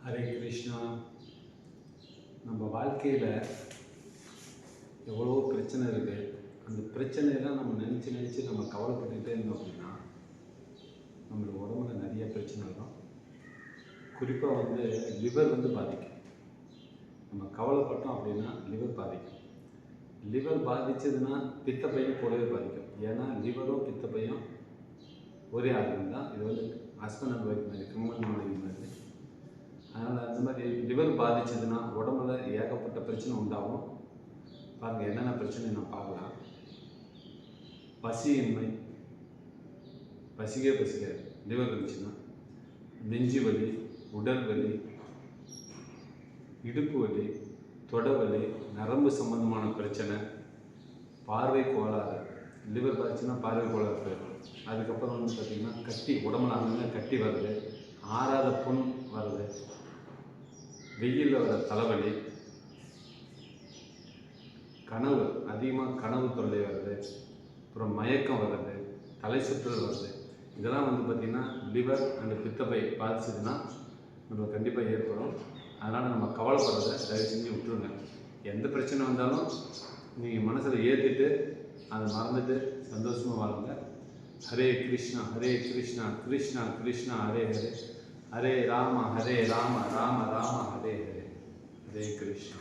ஹரே கிருஷ்ணா. நம்ம வாழ்க்கையில் எவ்வளோ பிரச்சனை இருக்குது. அந்த பிரச்சனையெல்லாம் நம்ம நினச்சி நம்ம கவலைப்பட்டுக்கிட்டே இருந்தோம் அப்படின்னா நம்மளோட உடம்புல நிறைய பிரச்சனை வரும். குறிப்பாக லிவர் பாதிக்கும். நம்ம கவலைப்பட்டோம் அப்படின்னா லிவர் பாதிக்கும். லிவர் பாதிச்சதுன்னா பித்தப்பையும் கூடவே பாதிக்கும். ஏன்னா லிவரும் பித்தப்பையும் ஒரே ஆர்கன் தான். இது ஹஸ்பண்ட் அண்ட் ஒய்ஃப் மாதிரி, கணவன் மனைவி மாதிரி. அதனால் அந்த மாதிரி லிவர் பாதிச்சதுன்னா உடம்புல ஏகப்பட்ட பிரச்சனை உண்டாகும். பாருங்கள், என்னென்ன பிரச்சனை நான் பார்க்கலாம். பசியின்மை, பசிக்காது லிவர் இருந்துச்சுன்னா. நெஞ்சு வலி, உடல் வலி, இடுப்பு வலி, தொடை வலி, நரம்பு சம்பந்தமான பிரச்சனை, பார்வை கோளாறு. லிவர் பாதிச்சுன்னா பார்வை கோளாறு போயிடும். அதுக்கப்புறம் பார்த்திங்கன்னா கட்டி, உடம்புல அங்கங்கே கட்டி வருது, ஆறாத புண் வருது, வெயிலில் வர தலைவலி, கனவு அதிகமாக கனவு தொல்லை வருது, அப்புறம் மயக்கம் வருது, தலை சுற்றல் வருது. இதெல்லாம் பார்த்திங்கன்னா லிவர் அண்ட் பித்தப்பை பாதிச்சதுன்னா நம்ம கண்டிப்பாக ஏற்படும். அதனால் நம்ம கவலைப்படுறதை தயவு செஞ்சு விட்டுருங்க. எந்த பிரச்சனை வந்தாலும் நீங்கள் மனசில் ஏற்றிட்டு அதை மறந்துட்டு சந்தோஷமாக வாழுங்க. ஹரே கிருஷ்ணா ஹரே கிருஷ்ணா கிருஷ்ணா கிருஷ்ணா ஹரே ஹரே, ஹரே ராம ராம ராம ஹரே ஹரே, ஹரே கிருஷ்ணா.